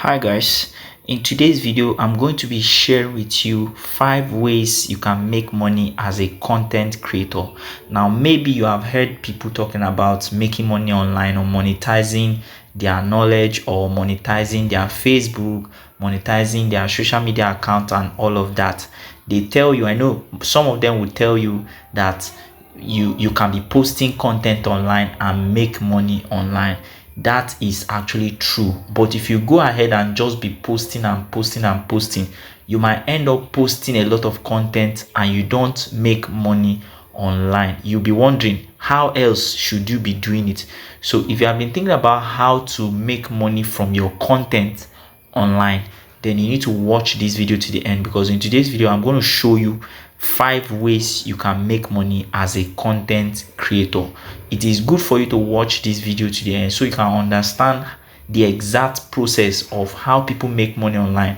Hi guys, in today's video I'm going to be sharing with you 5 ways you can make money as a content creator. Now maybe you have heard people talking about making money online or monetizing their knowledge or monetizing their Facebook, monetizing their social media account and all of that. They tell you, I know some of them will tell you that you can be posting content online and make money online. That is actually true, but if you go ahead and just be posting and posting and posting, you might end up posting a lot of content and you don't make money online. You'll be wondering how else should you be doing it. So if you have been thinking about how to make money from your content online, then you need to watch this video to the end, because in today's video I'm going to show you 5 ways you can make money as a content creator. It is good for you to watch this video to the end so you can understand the exact process of how people make money online.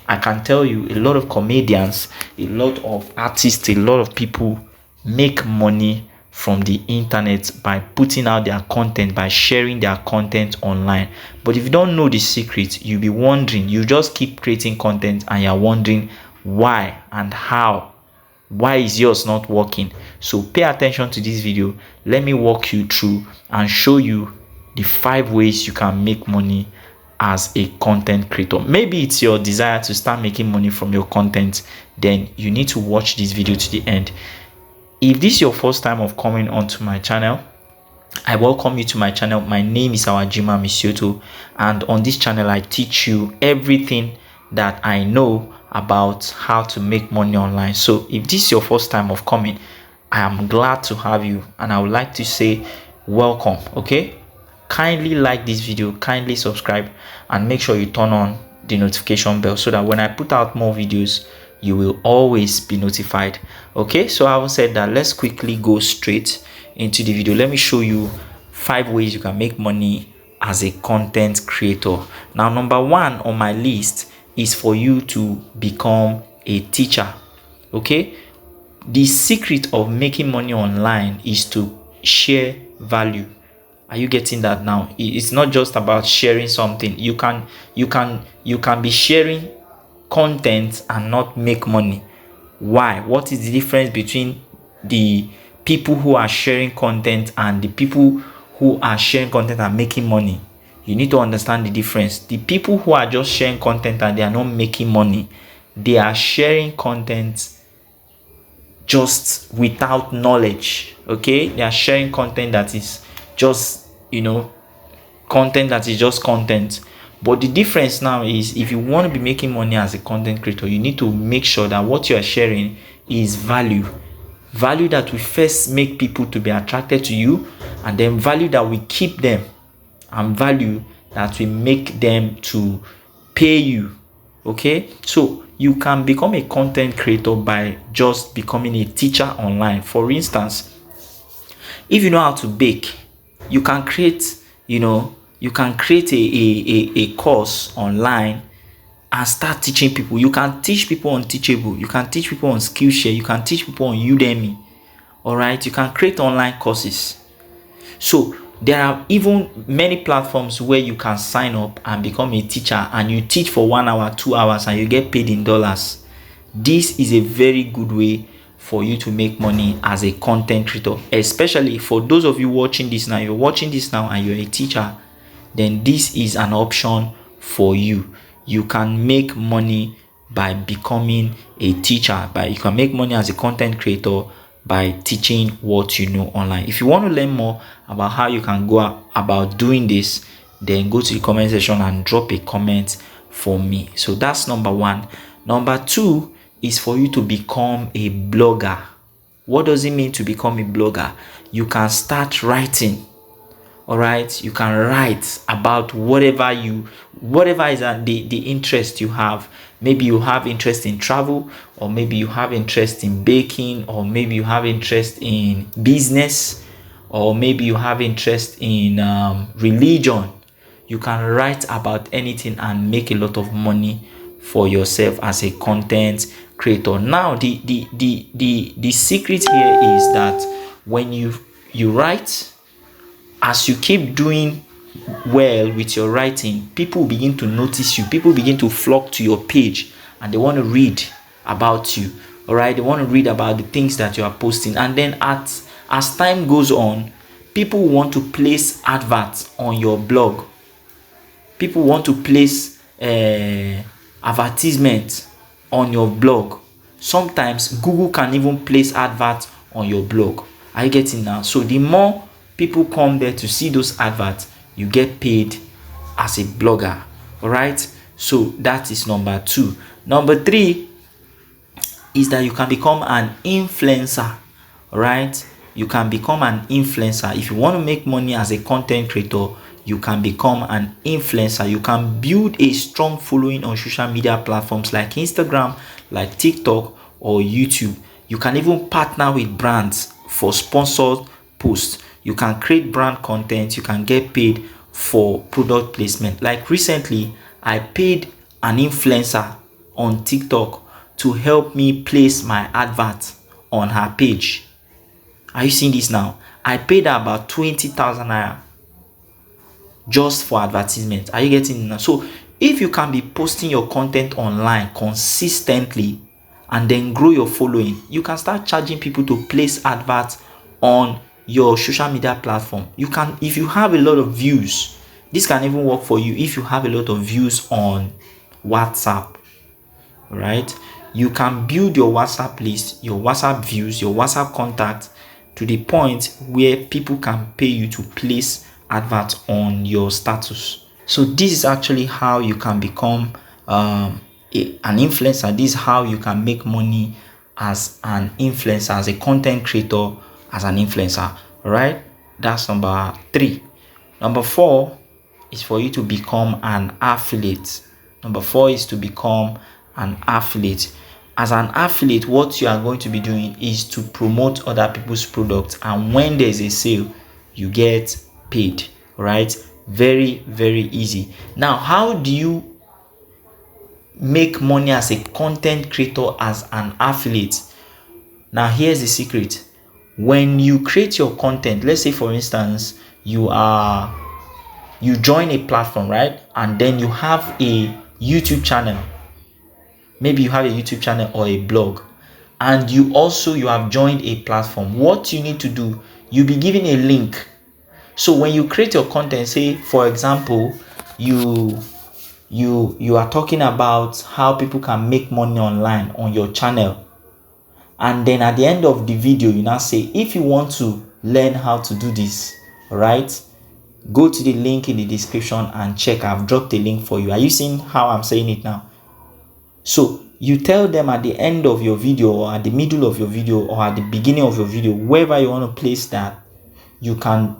I can tell you a lot of comedians, a lot of artists, a lot of people make money from the internet by putting out their content, by sharing their content online. But if you don't know the secret, you'll be wondering, you just keep creating content and you're wondering why and how. Why is yours not working? So pay attention to this video. Let me walk you through and show you the 5 ways you can make money as a content creator. Maybe it's your desire to start making money from your content, then you need to watch this video to the end. If this is your first time of coming onto my channel, I welcome you to my channel. My name is awajiimamisioto, and on this channel I teach you everything that I know about how to make money online. So if this is your first time of coming, I am glad to have you and I would like to say welcome. Okay, kindly like this video, kindly subscribe, and make sure you turn on the notification bell so that when I put out more videos you will always be notified. Okay, so having said that, let's quickly go straight into the video. Let me show you 5 ways you can make money as a content creator. Now number 1 on my list is for you to become a teacher. Okay, the secret of making money online is to share value. Are you getting that now? It's not just about sharing something. You can be sharing content and not make money. Why? What is the difference between the people who are sharing content and the people who are sharing content and making money? You need to understand the difference. The people who are just sharing content and they are not making money, they are sharing content just without knowledge. Okay, they are sharing content that is just, content that is just content. But the difference now is, if you want to be making money as a content creator, you need to make sure that what you are sharing is value that will first make people to be attracted to you, and then value that will keep them, and value that will make them to pay you. Okay, so you can become a content creator by just becoming a teacher online. For instance, if you know how to bake, you can create a course online and start teaching people. You can teach people on Teachable, you can teach people on Skillshare, you can teach people on Udemy. All right, you can create online courses. So there are even many platforms where you can sign up and become a teacher, and you teach for 1 hour, 2 hours, and you get paid in dollars. This is a very good way for you to make money as a content creator, especially for those of you watching this now. You're watching this now and you're a teacher, then this is an option for you. You can make money by becoming a teacher. You can make money as a content creator by teaching what you know online. If you want to learn more about how you can go about doing this, then go to the comment section and drop a comment for me. So that's number 1. Number 2 is for you to become a blogger. What does it mean to become a blogger? You can start writing. All right, you can write about whatever is the interest you have. Maybe you have interest in travel, or maybe you have interest in baking, or maybe you have interest in business, or maybe you have interest in religion. You can write about anything and make a lot of money for yourself as a content creator. Now the secret here is that when you write, as you keep doing well with your writing, people begin to notice you, people begin to flock to your page, and they want to read about you. All right, they want to read about the things that you are posting. And then as time goes on, people want to place adverts on your blog. People want to place advertisements on your blog. Sometimes Google can even place adverts on your blog. Are you getting now? So the more people come there to see those adverts, you get paid as a blogger. All right, so that is number 2. Number 3 is that you can become an influencer. All right, you can become an influencer. If you want to make money as a content creator, you can become an influencer. You can build a strong following on social media platforms like Instagram, like TikTok, or YouTube. You can even partner with brands for sponsored posts. You can create brand content. You can get paid for product placement. Like recently, I paid an influencer on TikTok to help me place my advert on her page. Are you seeing this now? I paid her about 20,000 naira just for advertisement. Are you getting it now? So if you can be posting your content online consistently and then grow your following, you can start charging people to place adverts on your social media platform. You can, if you have a lot of views, this can even work for you if you have a lot of views on WhatsApp. Right, you can build your WhatsApp list, your WhatsApp views, your WhatsApp contacts to the point where people can pay you to place adverts on your status. So this is actually how you can become an influencer. This is how you can make money as an influencer, as a content creator, as an influencer. All right, that's number 3. Number 4 is for you to become an affiliate. Number 4 is to become an affiliate. As an affiliate, what you are going to be doing is to promote other people's products, and when there's a sale, you get paid. Right, very easy. Now, how do you make money as a content creator, as an affiliate? Now here's the secret. When you create your content, let's say for instance you join a platform, right, and then you have a YouTube channel. Maybe you have a YouTube channel or a blog, and you have joined a platform. What you need to do, you'll be given a link. So when you create your content, say for example you are talking about how people can make money online on your channel, and then at the end of the video you now say, if you want to learn how to do this, right, go to the link in the description and check. I've dropped a link for you. Are you seeing how I'm saying it now? So you tell them at the end of your video, or at the middle of your video, or at the beginning of your video, wherever you want to place that, you can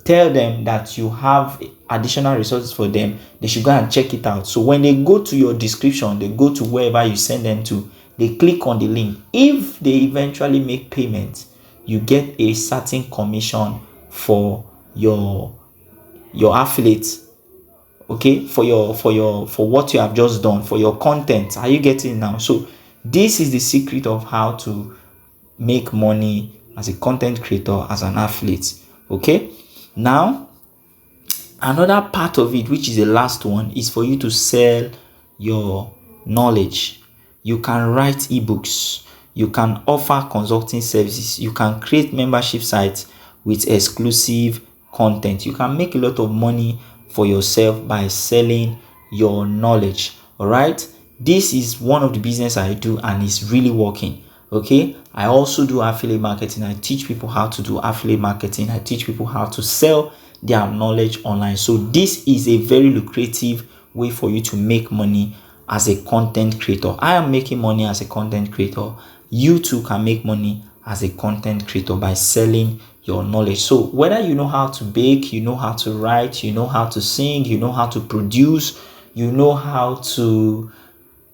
tell them that you have additional resources for them. They should go and check it out. So when they go to your description, they go to wherever you send them to, they click on the link. If they eventually make payment, you get a certain commission for your affiliates. Okay, for what you have just done, for your content. Are you getting it now? So this is the secret of how to make money as a content creator, as an affiliate. Okay, now another part of it, which is the last one, is for you to sell your knowledge. You can write ebooks, you can offer consulting services, you can create membership sites with exclusive content. You can make a lot of money for yourself by selling your knowledge. All right, this is one of the business I do, and it's really working. Okay, I also do affiliate marketing. I teach people how to do affiliate marketing. I teach people how to sell their knowledge online. So this is a very lucrative way for you to make money as a content creator. I am making money as a content creator. You too can make money as a content creator by selling your knowledge. So whether you know how to bake, you know how to write, you know how to sing, you know how to produce, you know how to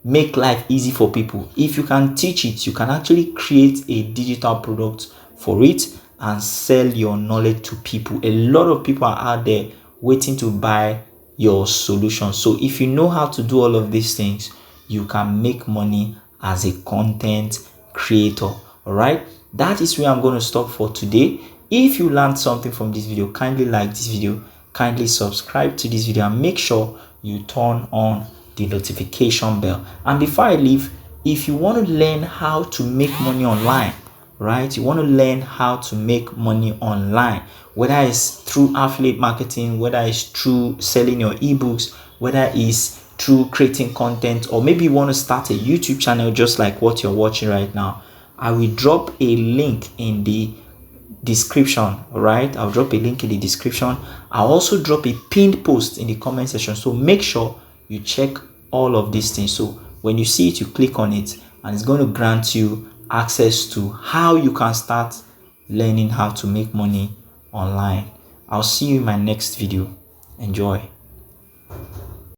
make life easy for people, if you can teach it, you can actually create a digital product for it and sell your knowledge to people. A lot of people are out there waiting to buy your solution. So if you know how to do all of these things, you can make money as a content creator. All right, that is where I'm going to stop for today. If you learned something from this video, kindly like this video kindly subscribe to this video and make sure you turn on the notification bell. And before I leave, if you want to learn how to make money online, right, you want to learn how to make money online, whether it's through affiliate marketing, whether it's through selling your ebooks, whether it's through creating content, or maybe you want to start a YouTube channel just like what you're watching right now, I will drop a link in the description. Right, I'll drop a link in the description. I'll also drop a pinned post in the comment section, so make sure you check all of these things. So when you see it, you click on it and it's going to grant you access to how you can start learning how to make money online. I'll see you in my next video. Enjoy.